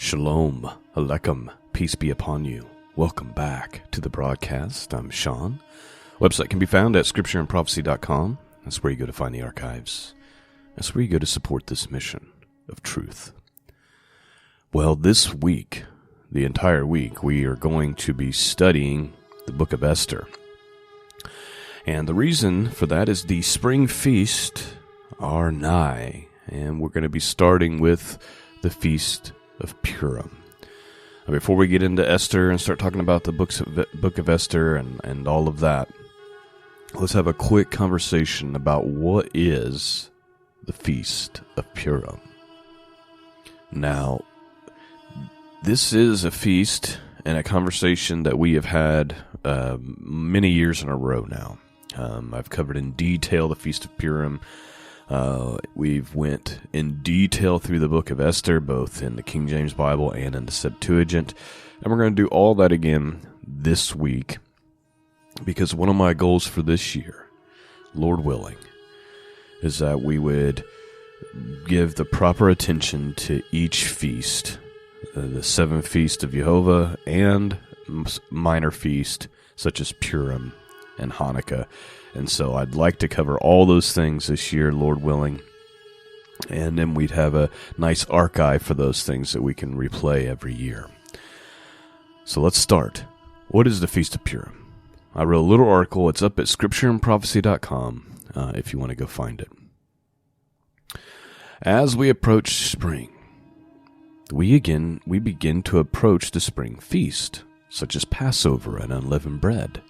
Shalom, Aleichem, peace be upon you. Welcome back to the broadcast. I'm Shawn. Website can be found at scriptureandprophecy.com. That's where you go to find the archives. That's where you go to support this mission of truth. Well, this week, the entire week, we are going to be studying the book of Esther. And the reason for that is the spring feast are nigh. And we're going to be starting with the Feast of Purim. Before we get into Esther and start talking about the book of Esther and all of that, let's have a quick conversation about what is the Feast of Purim. Now, this is a feast and a conversation that we have had many years in a row now. I've covered in detail the Feast of Purim. We've went in detail through the book of Esther, both in the King James Bible and in the Septuagint. And we're going to do all that again this week, because one of my goals for this year, Lord willing, is that we would give the proper attention to each feast, the seven feasts of Jehovah and minor feast such as Purim and Hanukkah. And so I'd like to cover all those things this year, Lord willing. And then we'd have a nice archive for those things that we can replay every year. So let's start. What is the Feast of Purim? I wrote a little article. It's up at scriptureandprophecy.com if you want to go find it. As we approach spring, we begin to approach the spring feast, such as Passover and unleavened bread.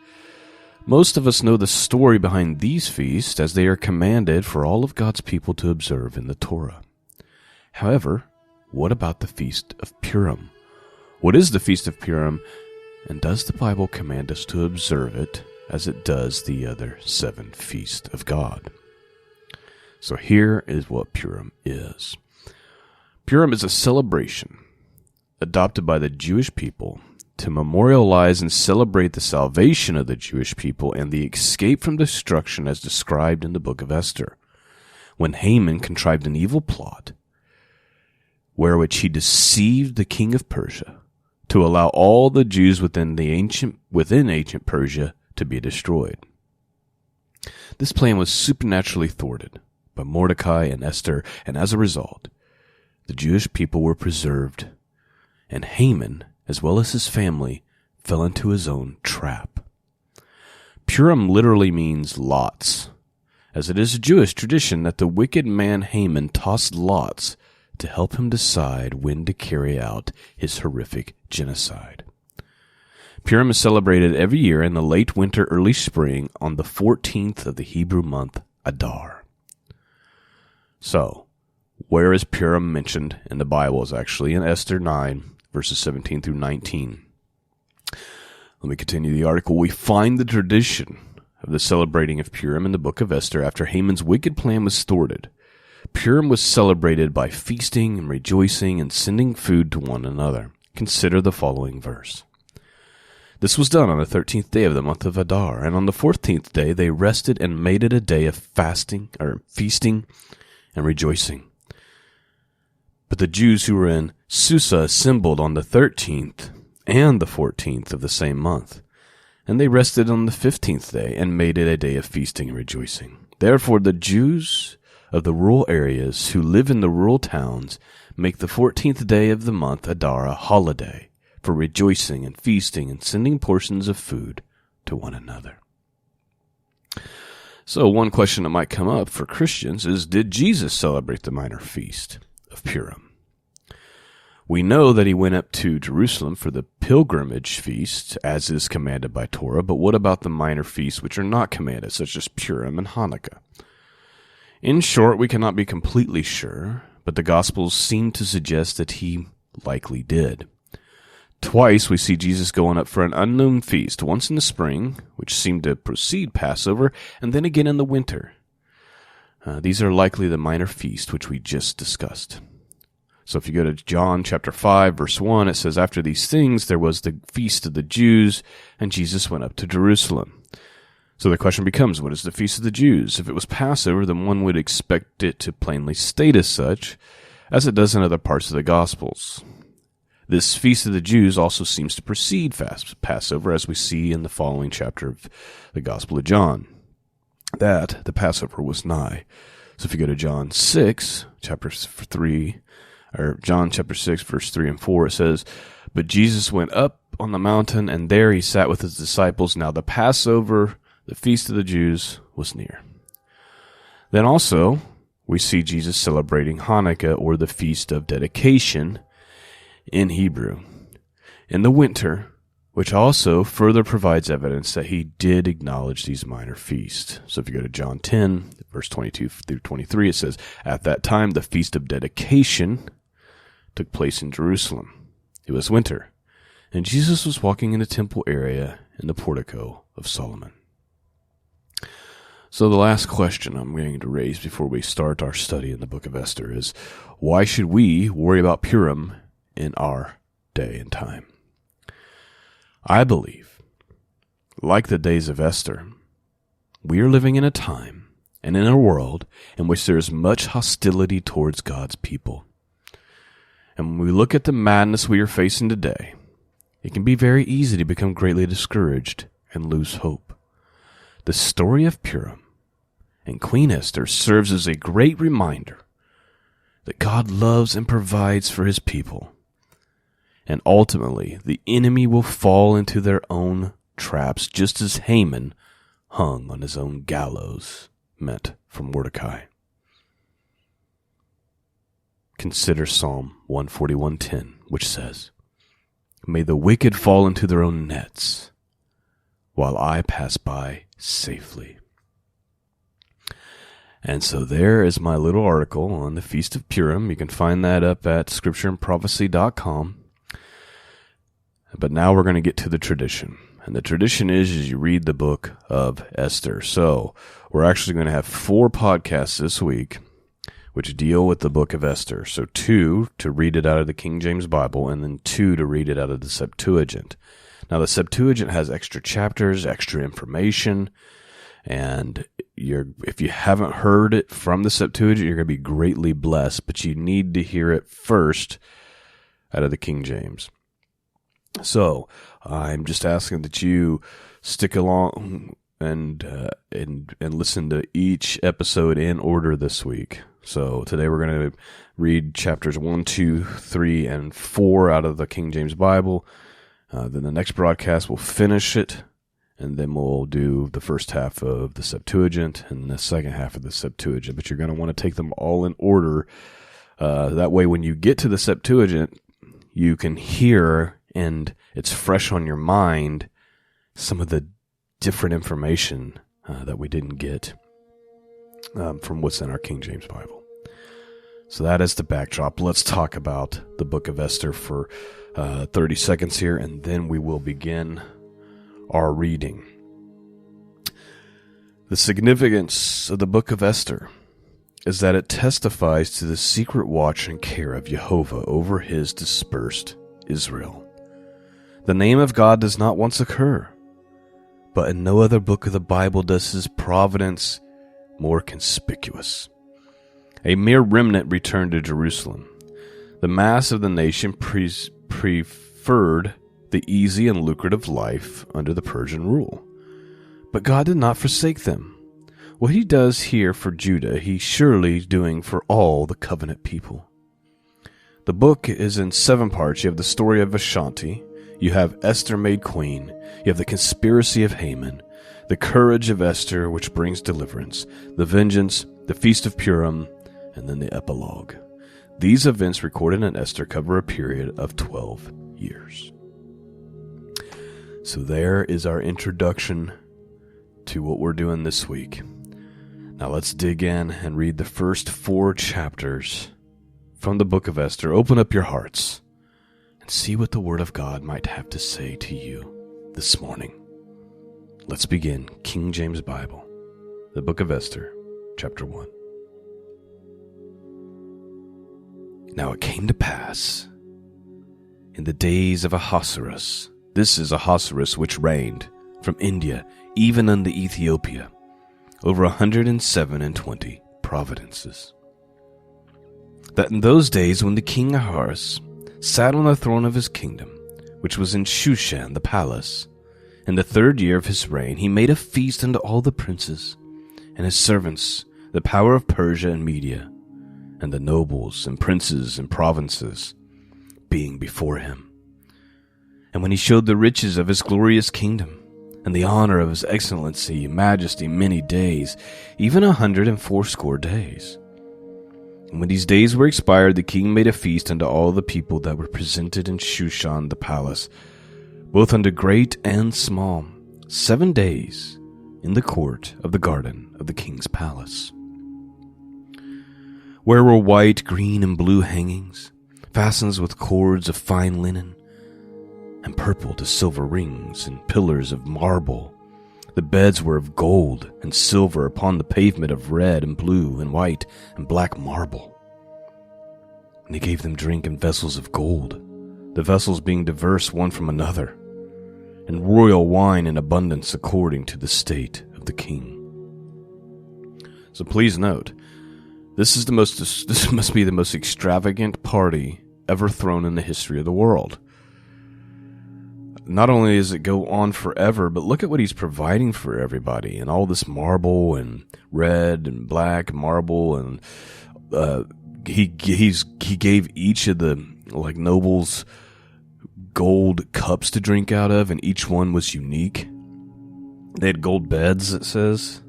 Most of us know the story behind these feasts, as they are commanded for all of God's people to observe in the Torah. However, what about the Feast of Purim? What is the Feast of Purim, and does the Bible command us to observe it as it does the other seven feasts of God? So here is what Purim is. Purim is a celebration adopted by the Jewish people to memorialize and celebrate the salvation of the Jewish people and the escape from destruction as described in the book of Esther, when Haman contrived an evil plot wherewith he deceived the king of Persia to allow all the Jews within ancient Persia to be destroyed. This plan was supernaturally thwarted by Mordecai and Esther, and as a result, the Jewish people were preserved, and Haman, as well as his family, fell into his own trap. Purim literally means lots, as it is a Jewish tradition that the wicked man Haman tossed lots to help him decide when to carry out his horrific genocide. Purim is celebrated every year in the late winter, early spring, on the 14th of the Hebrew month Adar. So, where is Purim mentioned in the Bible? Is actually in Esther 9, verses 17 through 19. Let me continue the article. We find the tradition of the celebrating of Purim in the book of Esther after Haman's wicked plan was thwarted. Purim was celebrated by feasting and rejoicing and sending food to one another. Consider the following verse. This was done on the 13th day of the month of Adar, and on the 14th day they rested and made it a day of feasting and rejoicing. But the Jews who were in Susa assembled on the 13th and the 14th of the same month, and they rested on the 15th day and made it a day of feasting and rejoicing. Therefore the Jews of the rural areas who live in the rural towns make the 14th day of the month Adar a holiday for rejoicing and feasting and sending portions of food to one another. So one question that might come up for Christians is, did Jesus celebrate the minor feast of Purim? We know that he went up to Jerusalem for the pilgrimage feast, as is commanded by Torah, but what about the minor feasts which are not commanded, such as Purim and Hanukkah? In short, we cannot be completely sure, but the Gospels seem to suggest that he likely did. Twice we see Jesus going up for an unknown feast, once in the spring, which seemed to precede Passover, and then again in the winter. These are likely the minor feast which we just discussed. So if you go to John chapter 5, verse 1, it says, after these things there was the feast of the Jews, and Jesus went up to Jerusalem. So the question becomes, what is the feast of the Jews? If it was Passover, then one would expect it to plainly state as such, as it does in other parts of the Gospels. This feast of the Jews also seems to precede Passover, as we see in the following chapter of the Gospel of John, that the Passover was nigh. So if you go to John 6, chapter 3, or John chapter 6, verse 3 and 4, it says, "But Jesus went up on the mountain, and there he sat with his disciples. Now the Passover, the feast of the Jews, was near." Then also, we see Jesus celebrating Hanukkah, or the Feast of Dedication in Hebrew, in the winter, which also further provides evidence that he did acknowledge these minor feasts. So if you go to John 10, verse 22 through 23, it says, "At that time the Feast of Dedication took place in Jerusalem. It was winter, and Jesus was walking in the temple area in the portico of Solomon." So the last question I'm going to raise before we start our study in the book of Esther is, why should we worry about Purim in our day and time? I believe, like the days of Esther, we are living in a time and in a world in which there is much hostility towards God's people. And when we look at the madness we are facing today, it can be very easy to become greatly discouraged and lose hope. The story of Purim and Queen Esther serves as a great reminder that God loves and provides for his people. And ultimately, the enemy will fall into their own traps, just as Haman hung on his own gallows meant for Mordecai. Consider Psalm 141:10, which says, "May the wicked fall into their own nets, while I pass by safely." And so there is my little article on the Feast of Purim. You can find that up at scriptureandprophecy.com. But now we're going to get to the tradition. And the tradition is you read the book of Esther. So we're actually going to have 4 podcasts this week which deal with the book of Esther. So 2 to read it out of the King James Bible, and then 2 to read it out of the Septuagint. Now the Septuagint has extra chapters, extra information, and if you haven't heard it from the Septuagint, you're going to be greatly blessed, but you need to hear it first out of the King James. So I'm just asking that you stick along and listen to each episode in order this week. So today we're going to read chapters 1, 2, 3, and 4 out of the King James Bible. Then the next broadcast we'll finish it, and then we'll do the first half of the Septuagint and the second half of the Septuagint. But you're going to want to take them all in order. That way when you get to the Septuagint, you can hear, and it's fresh on your mind, some of the different information that we didn't get from what's in our King James Bible. So that is the backdrop. Let's talk about the book of Esther for 30 seconds here, and then we will begin our reading. The significance of the book of Esther is that it testifies to the secret watch and care of Jehovah over his dispersed Israel. The name of God does not once occur, but in no other book of the Bible does his providence more conspicuous. A mere remnant returned to Jerusalem. The mass of the nation preferred the easy and lucrative life under the Persian rule. But God did not forsake them. What he does here for Judah, he's surely doing for all the covenant people. The book is in 7 parts. You have the story of Vashti. You have Esther made queen. You have the conspiracy of Haman, the courage of Esther, which brings deliverance, the vengeance, the Feast of Purim, and then the epilogue. These events recorded in Esther cover a period of 12 years. So there is our introduction to what we're doing this week. Now let's dig in and read the first 4 chapters from the book of Esther. Open up your hearts and see what the Word of God might have to say to you this morning. Let's begin. King James Bible, the book of Esther, chapter 1. Now it came to pass in the days of Ahasuerus, this is Ahasuerus which reigned from India even unto Ethiopia, over 127 provinces, that in those days when the king Ahasuerus sat on the throne of his kingdom, which was in Shushan the palace. In the 3rd year of his reign, he made a feast unto all the princes and his servants, the power of Persia and Media, and the nobles and princes and provinces, being before him. And when he showed the riches of his glorious kingdom, and the honor of his excellency and majesty many days, even 180 days. And when these days were expired, the king made a feast unto all the people that were presented in Shushan the palace, both unto great and small, 7 days, in the court of the garden of the king's palace, where were white, green, and blue hangings, fastened with cords of fine linen, and purple to silver rings, and pillars of marble. The beds were of gold and silver upon the pavement of red and blue and white and black marble. And they gave them drink in vessels of gold, the vessels being diverse one from another, and royal wine in abundance according to the state of the king. So please note, this must be the most extravagant party ever thrown in the history of the world. Not only does it go on forever, but look at what he's providing for everybody, and all this marble and red and black marble, and he gave each of the nobles gold cups to drink out of, and each one was unique. They had gold beds, it says.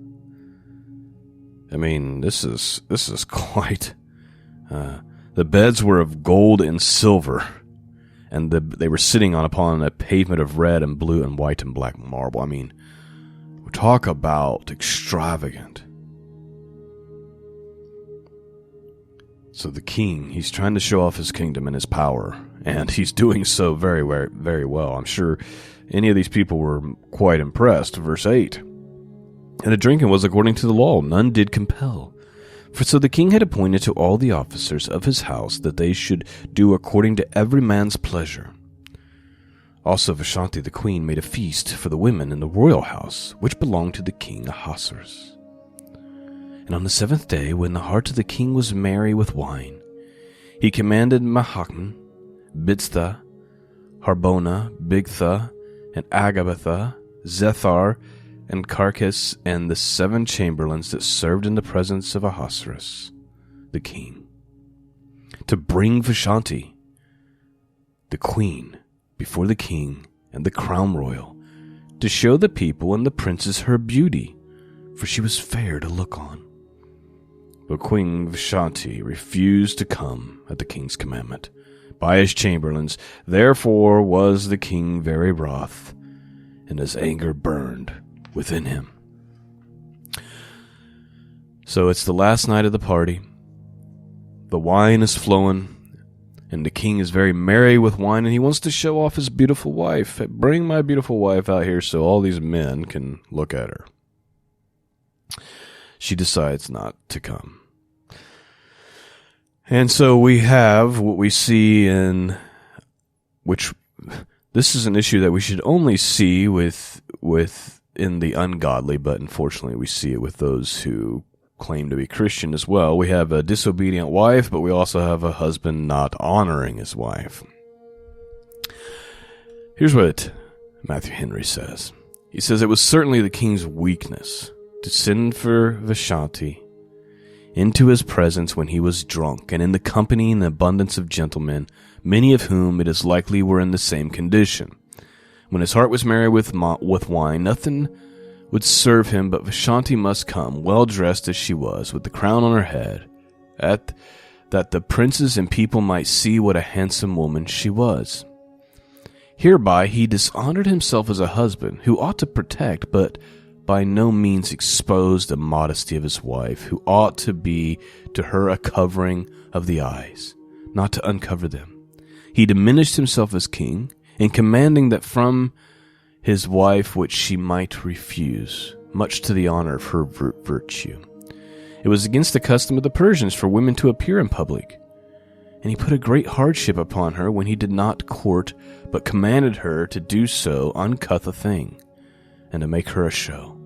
I mean, this is quite. The beds were of gold and silver, and they were sitting upon a pavement of red and blue and white and black marble. I mean, we talk about extravagant. So the king, he's trying to show off his kingdom and his power, and he's doing so very, very, very well. I'm sure any of these people were quite impressed. Verse 8. And the drinking was according to the law, none did compel. For so the king had appointed to all the officers of his house that they should do according to every man's pleasure. Also Vashti the queen made a feast for the women in the royal house, which belonged to the king Ahasuerus. And on the 7th day, when the heart of the king was merry with wine, he commanded Mahakman, Biztha, Harbona, Bigtha, and Agabatha, Zethar, and Carcass, and the 7 chamberlains that served in the presence of Ahasuerus, the king, to bring Vashti, the queen, before the king and the crown royal, to show the people and the princes her beauty, for she was fair to look on. But Queen Vashti refused to come at the king's commandment by his chamberlains. Therefore was the king very wroth, and his anger burned within him. So it's the last night of the party. The wine is flowing, and the king is very merry with wine, and he wants to show off his beautiful wife. Bring my beautiful wife out here so all these men can look at her. She decides not to come. And so we have what we see in which this is an issue that we should only see with in the ungodly, but unfortunately we see it with those who claim to be Christian as well. We have a disobedient wife, but we also have a husband not honoring his wife. Here's what Matthew Henry says. He says, it was certainly the king's weakness to send for Vashti into his presence when he was drunk, and in the company and abundance of gentlemen, many of whom it is likely were in the same condition. When his heart was merry with wine, nothing would serve him but Vashti must come, well dressed as she was, with the crown on her head, that the princes and people might see what a handsome woman she was. Hereby he dishonored himself as a husband, who ought to protect, but by no means expose the modesty of his wife, who ought to be to her a covering of the eyes, not to uncover them. He diminished himself as king, in commanding that from his wife which she might refuse, much to the honor of her virtue. It was against the custom of the Persians for women to appear in public, and he put a great hardship upon her when he did not court, but commanded her to do so uncouth a thing, and to make her a show.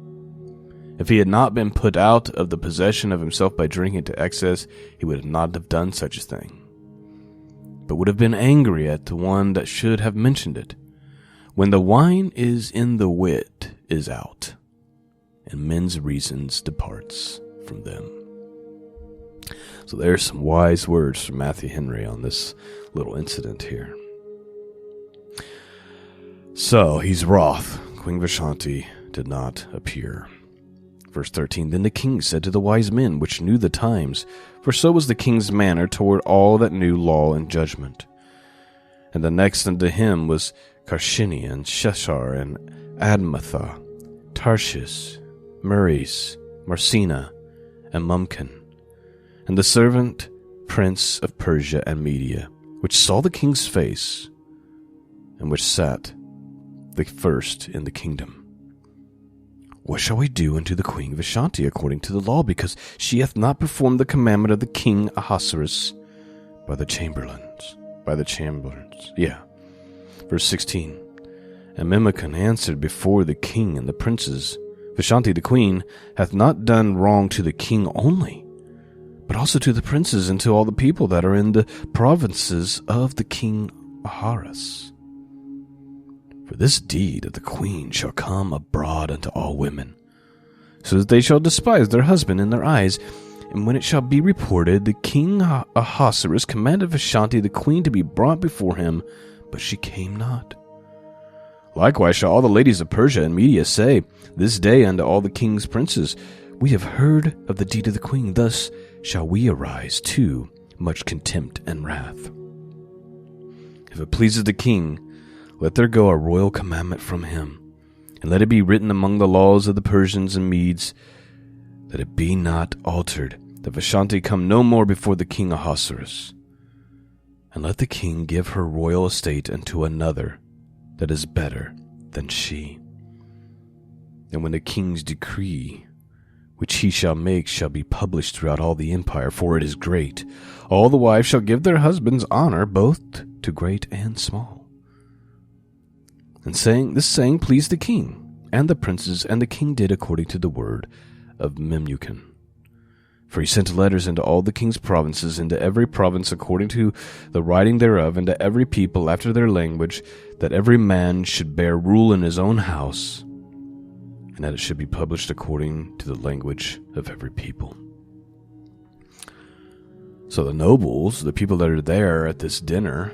If he had not been put out of the possession of himself by drinking to excess, he would not have done such a thing. but would have been angry at the one that should have mentioned it. When the wine is in, the wit is out, and men's reasons departs from them. So there's some wise words from Matthew Henry on this little incident here. So he's wroth. Queen Vashti did not appear. Verse 13, Then the king said to the wise men which knew the times, for so was the king's manner toward all that knew law and judgment. And the next unto him was Carsheni and Sheshar and Admatha, Tarshish, Meres, Marcina, and Mumkin, and the servant prince of Persia and Media, which saw the king's face, and which sat the first in the kingdom. What shall we do unto the queen Vashti according to the law, because she hath not performed the commandment of the king Ahasuerus by the chamberlains? Verse 16, And Memucan answered before the king and the princes, Vashti the queen hath not done wrong to the king only, but also to the princes and to all the people that are in the provinces of the king Ahasuerus. For this deed of the queen shall come abroad unto all women, so that they shall despise their husband in their eyes. And when it shall be reported, the king Ahasuerus commanded Vashti the queen to be brought before him, but she came not. Likewise shall all the ladies of Persia and Media say this day unto all the king's princes, We have heard of the deed of the queen, thus shall we arise to much contempt and wrath. If it pleases the king, let there go a royal commandment from him, and let it be written among the laws of the Persians and Medes, that it be not altered, that Vashti come no more before the king Ahasuerus. And let the king give her royal estate unto another that is better than she. And when the king's decree, which he shall make, shall be published throughout all the empire, for it is great, all the wives shall give their husbands honor, both to great and small. And this saying pleased the king and the princes, and the king did according to the word of Memucan. For he sent letters into all the king's provinces, into every province according to the writing thereof, and to every people after their language, that every man should bear rule in his own house, and that it should be published according to the language of every people. So the nobles, the people that are there at this dinner,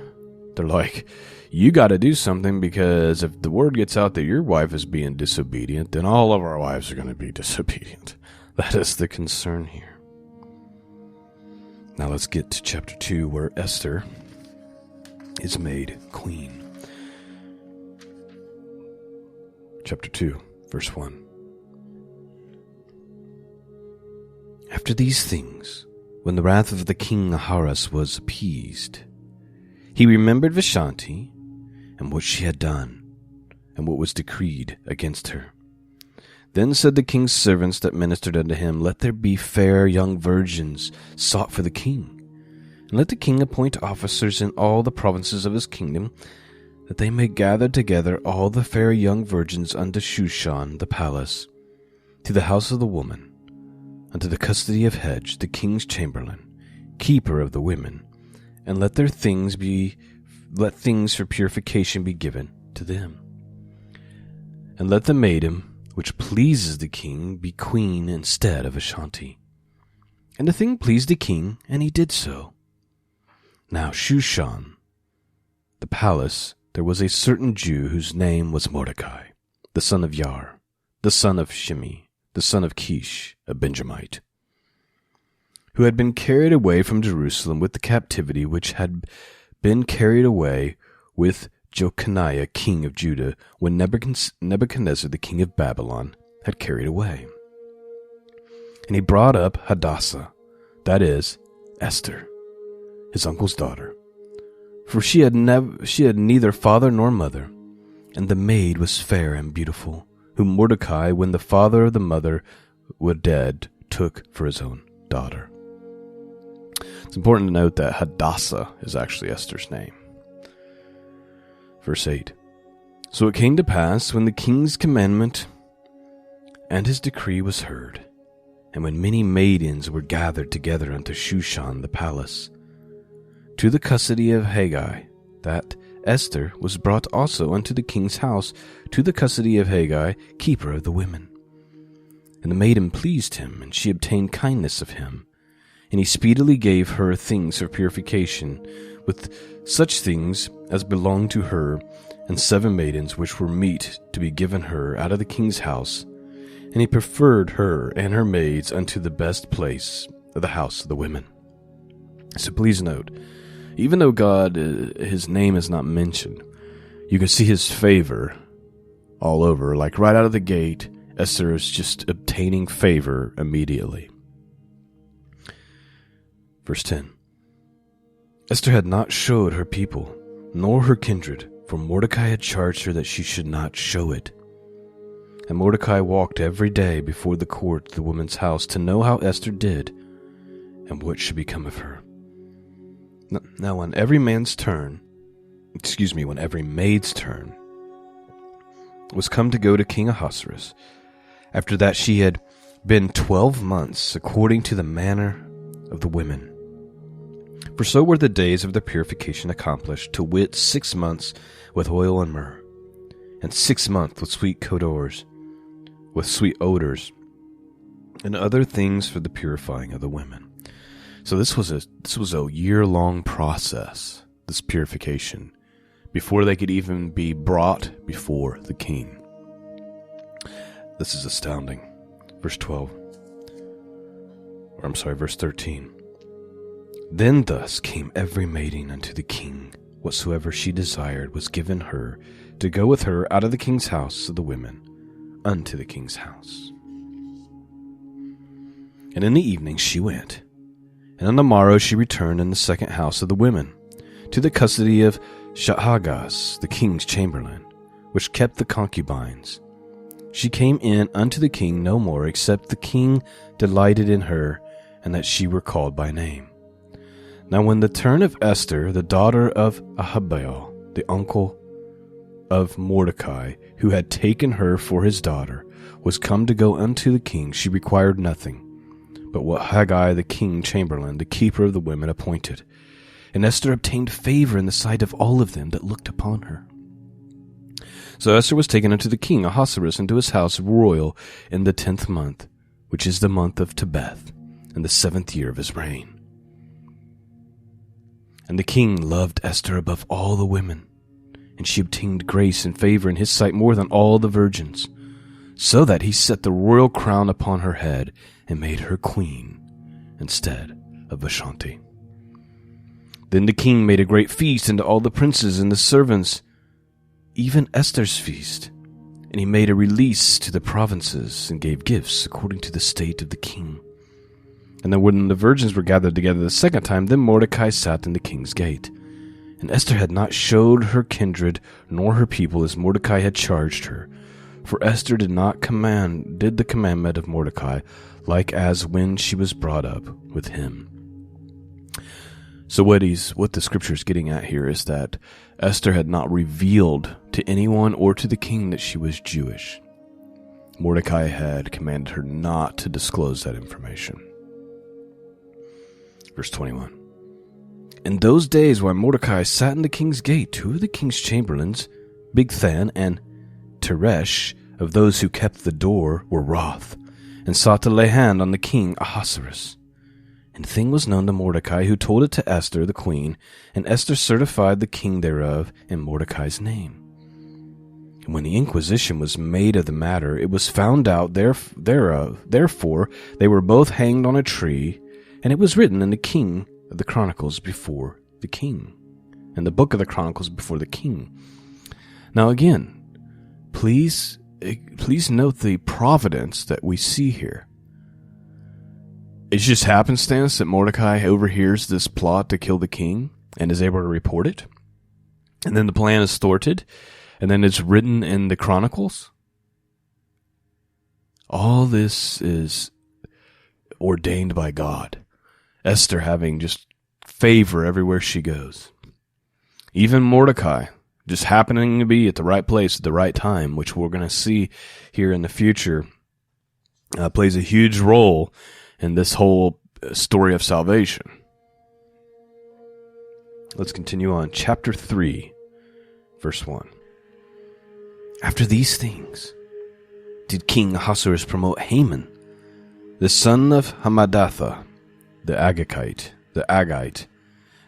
they're like, you got to do something, because if the word gets out that your wife is being disobedient, then all of our wives are going to be disobedient. That is the concern here. Now let's get to chapter 2, where Esther is made queen. Chapter 2, verse 1. After these things, when the wrath of the king Ahasuerus was appeased, he remembered Vashti, and what she had done, and what was decreed against her. Then said the king's servants that ministered unto him, Let there be fair young virgins sought for the king, and let the king appoint officers in all the provinces of his kingdom, that they may gather together all the fair young virgins unto Shushan the palace, to the house of the woman, unto the custody of Hedge, the king's chamberlain, keeper of the women, and let things for purification be given to them. And let the maiden which pleases the king be queen instead of Vashti. And the thing pleased the king, and he did so. Now Shushan, the palace, there was a certain Jew whose name was Mordecai, the son of Yar, the son of Shimei, the son of Kish, a Benjamite, who had been carried away from Jerusalem with the captivity which had been carried away with Jeconiah king of Judah, when Nebuchadnezzar the king of Babylon had carried away. And he brought up Hadassah, that is, Esther, his uncle's daughter, for she had neither father nor mother, and the maid was fair and beautiful, whom Mordecai, when the father of the mother were dead, took for his own daughter. It's important to note that Hadassah is actually Esther's name. Verse 8. So it came to pass, when the king's commandment and his decree was heard, and when many maidens were gathered together unto Shushan the palace, to the custody of Haggai, that Esther was brought also unto the king's house to the custody of Haggai, keeper of the women. And the maiden pleased him, and she obtained kindness of him. And he speedily gave her things of purification, with such things as belonged to her, and 7 maidens which were meet to be given her out of the king's house. And he preferred her and her maids unto the best place of the house of the women. So please note, even though God, his name is not mentioned, you can see his favor all over. Like right out of the gate, Esther is just obtaining favor immediately. Verse 10. Esther had not showed her people, nor her kindred, for Mordecai had charged her that she should not show it. And Mordecai walked every day before the court of the woman's house to know how Esther did, and what should become of her. Now when every maid's turn was come to go to King Ahasuerus, after that she had been 12 months, according to the manner of the women. For so were the days of their purification accomplished, to wit, 6 months with oil and myrrh, and 6 months with sweet odors, and other things for the purifying of the women. So this was a year-long process, this purification, before they could even be brought before the king. This is astounding. Verse 13. Then thus came every maiden unto the king, whatsoever she desired was given her, to go with her out of the king's house of the women unto the king's house. And in the evening she went, and on the morrow she returned in the second house of the women, to the custody of Shahagaz, the king's chamberlain, which kept the concubines. She came in unto the king no more, except the king delighted in her, and that she were called by name. Now when the turn of Esther, the daughter of Ahabael, the uncle of Mordecai, who had taken her for his daughter, was come to go unto the king, she required nothing but what Haggai the king chamberlain, the keeper of the women, appointed. And Esther obtained favor in the sight of all of them that looked upon her. So Esther was taken unto the king Ahasuerus into his house royal in the 10th month, which is the month of Tebeth, in the 7th year of his reign. And the king loved Esther above all the women, and she obtained grace and favor in his sight more than all the virgins, so that he set the royal crown upon her head and made her queen instead of Vashti. Then the king made a great feast unto all the princes and the servants, even Esther's feast. And he made a release to the provinces and gave gifts according to the state of the king. And then when the virgins were gathered together the second time, then Mordecai sat in the king's gate. And Esther had not showed her kindred nor her people as Mordecai had charged her. For Esther did the commandment of Mordecai, like as when she was brought up with him. So what the scripture is getting at here is that Esther had not revealed to anyone or to the king that she was Jewish. Mordecai had commanded her not to disclose that information. Verse 21. In those days when Mordecai sat in the king's gate, 2 of the king's chamberlains, Bigthan and Teresh, of those who kept the door, were wroth, and sought to lay hand on the king Ahasuerus. And the thing was known to Mordecai, who told it to Esther the queen, and Esther certified the king thereof in Mordecai's name. And when the inquisition was made of the matter, it was found out thereof. Therefore they were both hanged on a tree, and it was written in the king of the Chronicles before the king. In the book of the Chronicles before the king. Now again, please note the providence that we see here. It's just happenstance that Mordecai overhears this plot to kill the king and is able to report it. And then the plan is thwarted. And then it's written in the Chronicles. All this is ordained by God. Esther having just favor everywhere she goes. Even Mordecai just happening to be at the right place at the right time, which we're going to see here in the future, plays a huge role in this whole story of salvation. Let's continue on. Chapter 3, verse 1. After these things did King Ahasuerus promote Haman, the son of Hammedatha, the Agagite,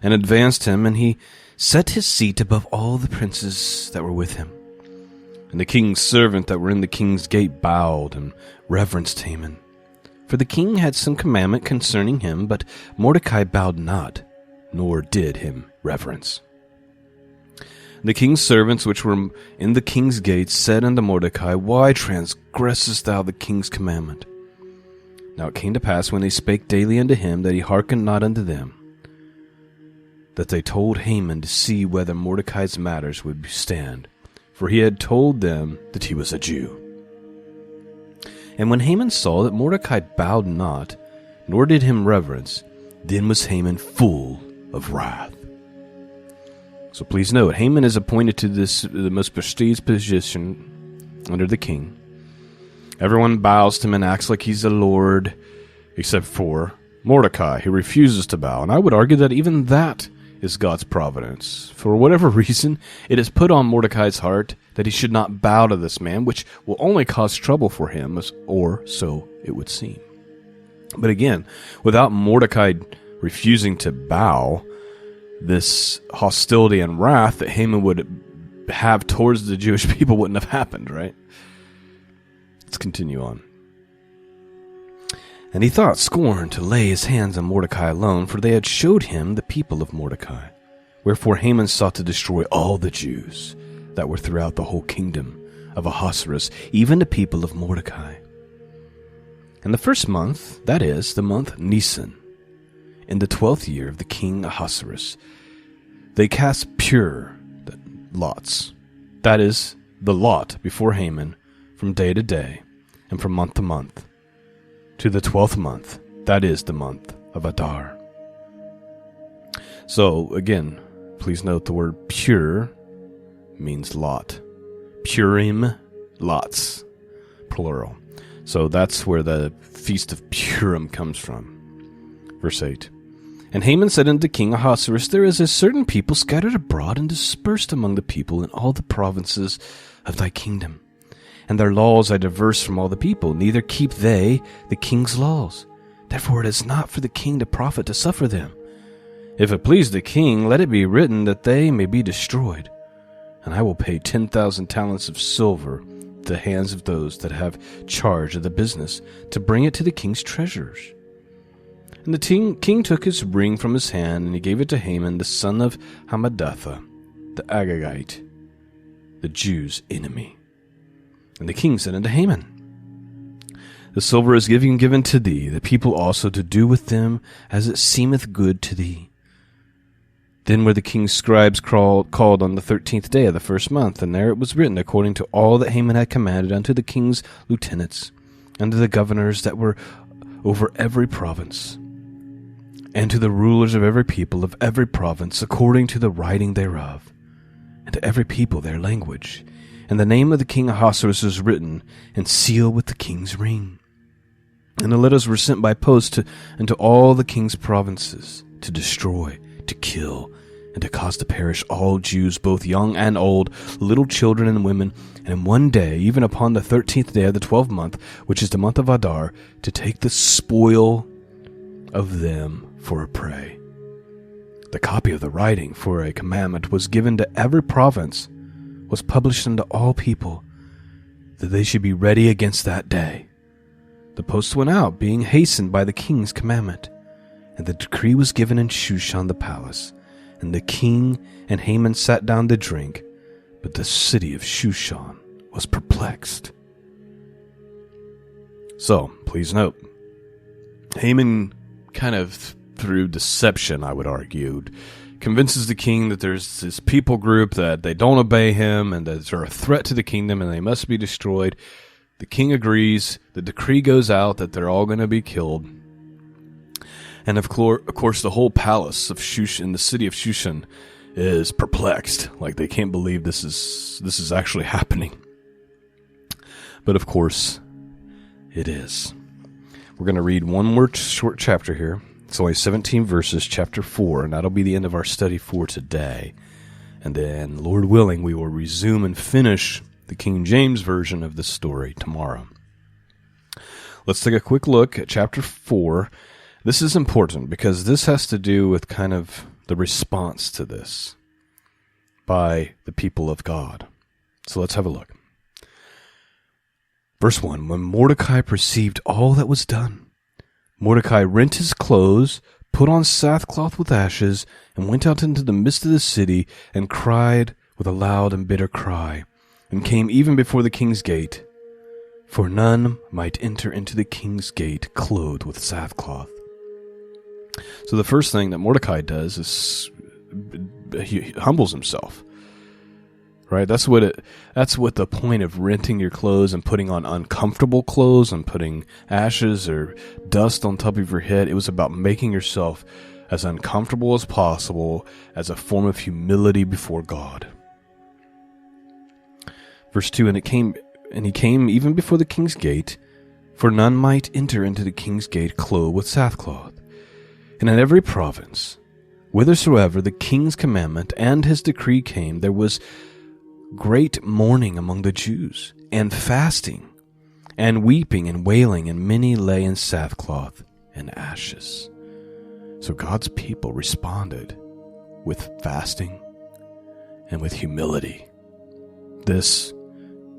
and advanced him, and he set his seat above all the princes that were with him. And the king's servant that were in the king's gate bowed and reverenced Haman. For the king had some commandment concerning him, but Mordecai bowed not, nor did him reverence. The king's servants which were in the king's gate said unto Mordecai, Why transgressest thou the king's commandment? Now it came to pass, when they spake daily unto him, that he hearkened not unto them, that they told Haman to see whether Mordecai's matters would stand, for he had told them that he was a Jew. And when Haman saw that Mordecai bowed not, nor did him reverence, then was Haman full of wrath. So please note, Haman is appointed to the most prestigious position under the king. Everyone bows to him and acts like he's a lord, except for Mordecai, who refuses to bow. And I would argue that even that is God's providence. For whatever reason, it is put on Mordecai's heart that he should not bow to this man, which will only cause trouble for him, or so it would seem. But again, without Mordecai refusing to bow, this hostility and wrath that Haman would have towards the Jewish people wouldn't have happened, right? Let's continue on. And he thought scorn to lay his hands on Mordecai alone, for they had showed him the people of Mordecai. Wherefore Haman sought to destroy all the Jews that were throughout the whole kingdom of Ahasuerus, even the people of Mordecai. In the first month, that is, the month Nisan, in the 12th year of the king Ahasuerus, they cast pure lots, that is, the lot before Haman, from day to day, and from month to month, to the 12th month, that is, the month of Adar. So, again, please note the word pure means lot. Purim, lots, plural. So that's where the Feast of Purim comes from. Verse 8. And Haman said unto King Ahasuerus, There is a certain people scattered abroad and dispersed among the people in all the provinces of thy kingdom. And their laws are diverse from all the people, neither keep they the king's laws. Therefore it is not for the king to profit to suffer them. If it please the king, let it be written that they may be destroyed. And I will pay 10,000 talents of silver to the hands of those that have charge of the business, to bring it to the king's treasurers. And the king took his ring from his hand, and he gave it to Haman, the son of Hammedatha, the Agagite, the Jews' enemy. And the king said unto Haman, The silver is given to thee, the people also to do with them as it seemeth good to thee. Then were the king's scribes called on the 13th day of the first month, and there it was written according to all that Haman had commanded unto the king's lieutenants, and to the governors that were over every province, and to the rulers of every people of every province, according to the writing thereof, and to every people their language. And the name of the king Ahasuerus was written, and sealed with the king's ring. And the letters were sent by post unto all the king's provinces, to destroy, to kill, and to cause to perish all Jews, both young and old, little children and women, and in one day, even upon the 13th day of the 12th month, which is the month of Adar, to take the spoil of them for a prey. The copy of the writing for a commandment was given to every province, was published unto all people, that they should be ready against that day. The post went out, being hastened by the king's commandment. And the decree was given in Shushan the palace, and the king and Haman sat down to drink, but the city of Shushan was perplexed. So, please note, Haman kind of, through deception, I would argue, convinces the king that there's this people group that they don't obey him, and that they're a threat to the kingdom, and they must be destroyed. The king agrees, the decree goes out that they're all going to be killed. And of course, the whole palace of Shushan, the city of Shushan, is perplexed. Like, they can't believe this is actually happening. But of course, it is. We're going to read one more short chapter here, It's only 17 verses, chapter 4, and that'll be the end of our study for today. And then, Lord willing, we will resume and finish the King James version of this story tomorrow. Let's take a quick look at chapter 4. This is important because this has to do with kind of the response to this by the people of God. So let's have a look. Verse 1, when Mordecai perceived all that was done, Mordecai rent his clothes, put on sackcloth with ashes, and went out into the midst of the city, and cried with a loud and bitter cry, and came even before the king's gate. For none might enter into the king's gate clothed with sackcloth. So the first thing that Mordecai does is he humbles himself. Right? That's what the point of renting your clothes and putting on uncomfortable clothes and putting ashes or dust on top of your head. It was about making yourself as uncomfortable as possible as a form of humility before God. Verse 2, and he came even before the king's gate, for none might enter into the king's gate clothed with sackcloth. And in every province, whithersoever the king's commandment and his decree came, there was great mourning among the Jews, and fasting, and weeping and wailing, and many lay in sackcloth and ashes. So God's people responded with fasting and with humility. This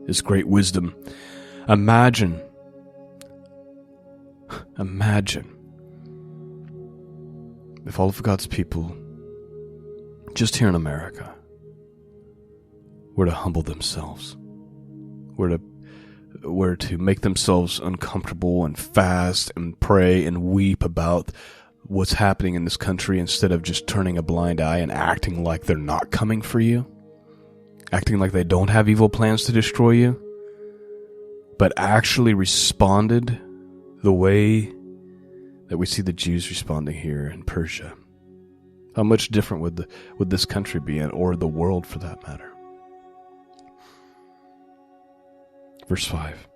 is great wisdom. Imagine if all of God's people, just here in America, were to humble themselves, were to make themselves uncomfortable and fast and pray and weep about what's happening in this country instead of just turning a blind eye and acting like they're not coming for you, acting like they don't have evil plans to destroy you, but actually responded the way that we see the Jews responding here in Persia. How much different would this country be, or the world for that matter? Verse 5.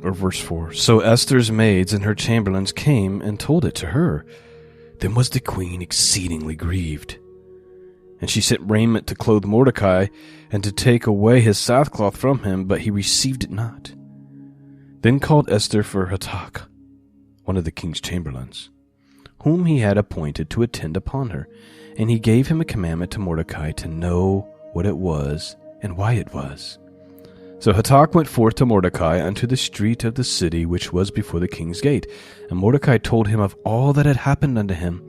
Or verse 4. So Esther's maids and her chamberlains came and told it to her. Then was the queen exceedingly grieved. And she sent raiment to clothe Mordecai, and to take away his sackcloth from him, but he received it not. Then called Esther for Hatak, one of the king's chamberlains, whom he had appointed to attend upon her, and he gave him a commandment to Mordecai to know what it was and why it was. So Hatak went forth to Mordecai unto the street of the city which was before the king's gate. And Mordecai told him of all that had happened unto him,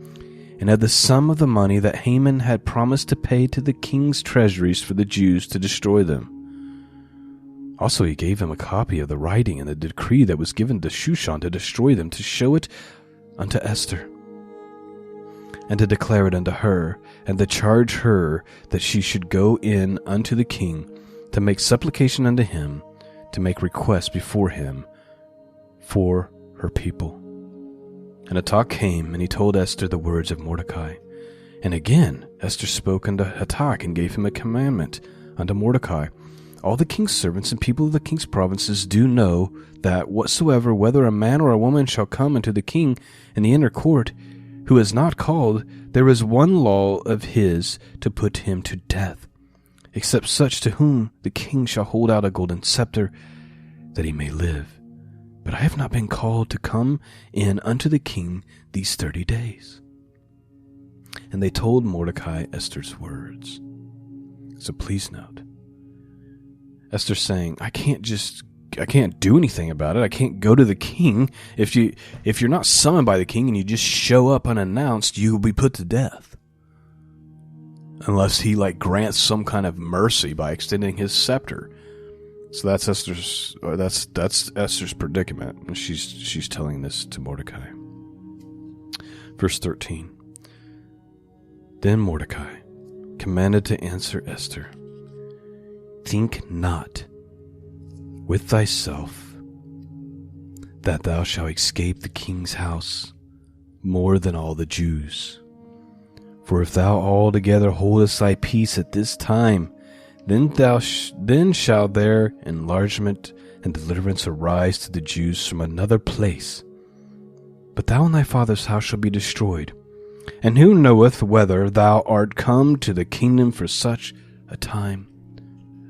and of the sum of the money that Haman had promised to pay to the king's treasuries for the Jews to destroy them. Also he gave him a copy of the writing and the decree that was given to Shawn to destroy them, to show it unto Esther, and to declare it unto her, and to charge her that she should go in unto the king, to make supplication unto him, to make request before him for her people. And Hatak came, and he told Esther the words of Mordecai. And again Esther spoke unto Hatak, and gave him a commandment unto Mordecai. All the king's servants and people of the king's provinces do know that whatsoever, whether a man or a woman, shall come unto the king in the inner court, who is not called, there is one law of his to put him to death, except such to whom the king shall hold out a golden scepter, that he may live. But I have not been called to come in unto the king these 30 days. And they told Mordecai Esther's words. So please note, Esther saying, I can't do anything about it. I can't go to the king. If you're not summoned by the king and you just show up unannounced, you will be put to death. Unless he grants some kind of mercy by extending his scepter. So that's Esther's predicament. And she's telling this to Mordecai. Verse 13. Then Mordecai commanded to answer Esther, think not with thyself that thou shalt escape the king's house more than all the Jews. For if thou altogether holdest thy peace at this time, then shall there enlargement and deliverance arise to the Jews from another place. but thou and thy father's house shall be destroyed. And who knoweth whether thou art come to the kingdom for such a time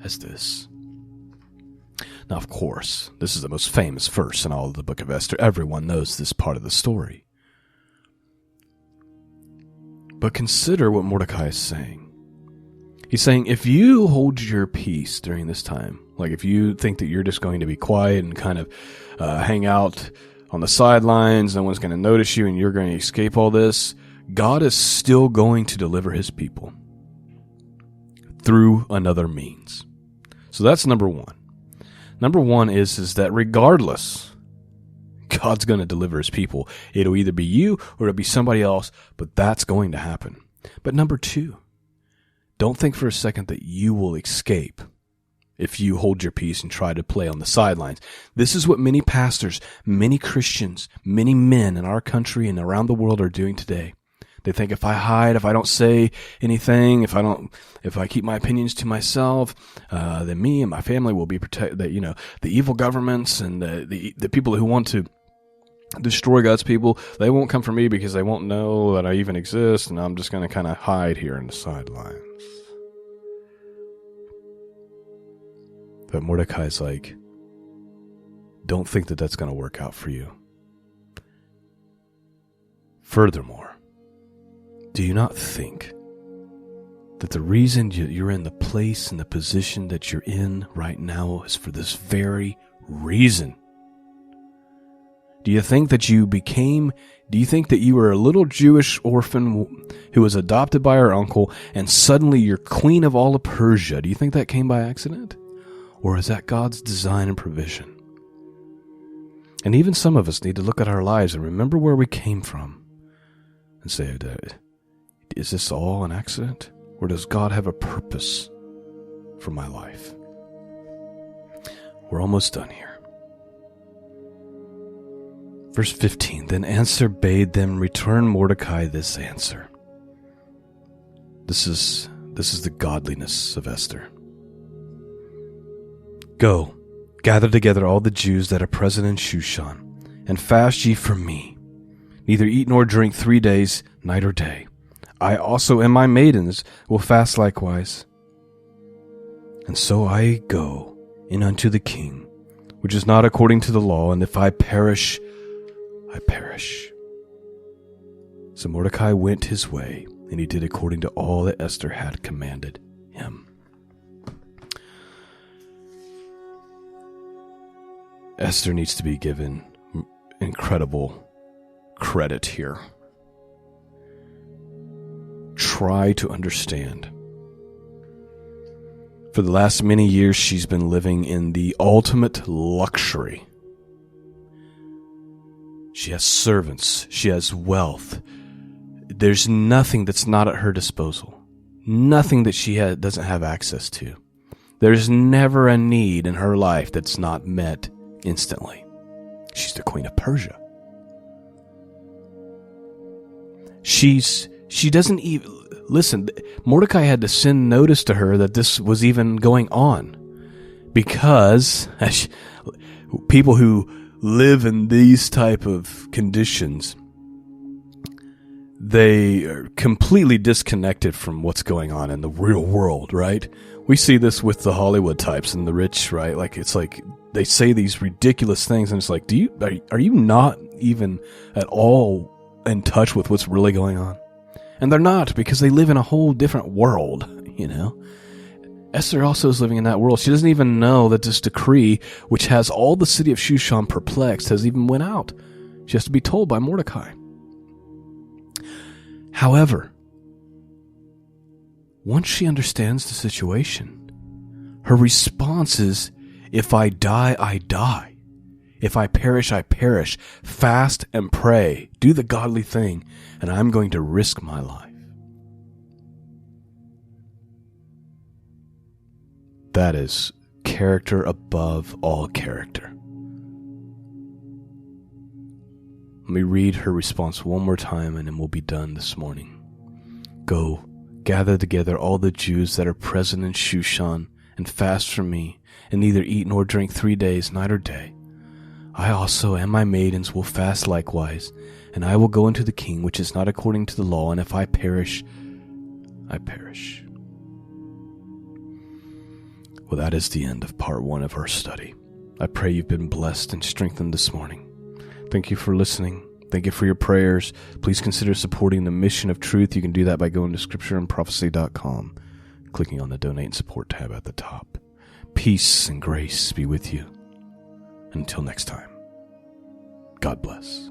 as this? Now, of course, this is the most famous verse in all of the book of Esther. Everyone knows this part of the story. But consider what Mordecai is saying. He's saying, if you hold your peace during this time, like if you think that you're just going to be quiet and kind of hang out on the sidelines, no one's going to notice you and you're going to escape all this, God is still going to deliver his people through another means. So that's number one. Number one is that regardless, God's going to deliver his people. It'll either be you or it'll be somebody else, but that's going to happen. But number two, don't think for a second that you will escape if you hold your peace and try to play on the sidelines. This is what many pastors, many Christians, many men in our country and around the world are doing today. They think if I hide, if I don't say anything, if I keep my opinions to myself, then me and my family will be protected. That, you know, the evil governments and the people who want to destroy God's people, they won't come for me because they won't know that I even exist, and I'm just going to kind of hide here in the sidelines. But Mordecai's like, don't think that that's going to work out for you. Furthermore, do you not think that the reason you're in the place and the position that you're in right now is for this very reason? Do you think that you were a little Jewish orphan who was adopted by her uncle and suddenly you're queen of all of Persia? Do you think that came by accident? Or is that God's design and provision? And even some of us need to look at our lives and remember where we came from and say, is this all an accident? Or does God have a purpose for my life? We're almost done here. Verse 15, then Esther bade them return Mordecai this answer. This is the godliness of Esther. Go, gather together all the Jews that are present in Shushan, and fast ye from me. Neither eat nor drink 3 days, night or day. I also and my maidens will fast likewise. And so I go in unto the king, which is not according to the law, and if I perish, I perish. So Mordecai went his way, and he did according to all that Esther had commanded him. Esther needs to be given incredible credit here. Try to understand. For the last many years, she's been living in the ultimate luxury. She has servants. She has wealth. There's nothing that's not at her disposal. Nothing that she doesn't have access to. There's never a need in her life that's not met instantly. She's the queen of Persia. She doesn't even... Listen, Mordecai had to send notice to her that this was even going on. Because people who live in these type of conditions, they are completely disconnected from what's going on in the real world, right? We see this with the Hollywood types and the rich, right? Like, it's like they say these ridiculous things, and it's like, are you not even at all in touch with what's really going on? And they're not, because they live in a whole different world, you know? Esther also is living in that world. She doesn't even know that this decree, which has all the city of Shushan perplexed, has even went out. She has to be told by Mordecai. However, once she understands the situation, her response is, if I die, I die. If I perish, I perish. Fast and pray. Do the godly thing, and I'm going to risk my life. That is character above all character. Let me read her response one more time, and then we'll be done this morning. Go, gather together all the Jews that are present in Shushan, and fast from me, and neither eat nor drink 3 days, night or day. I also and my maidens will fast likewise, and I will go unto the king, which is not according to the law, and if I perish, I perish. Well, that is the end of part 1 of our study. I pray you've been blessed and strengthened this morning. Thank you for listening. Thank you for your prayers. Please consider supporting the mission of truth. You can do that by going to scriptureandprophecy.com, clicking on the Donate and Support tab at the top. Peace and grace be with you. Until next time, God bless.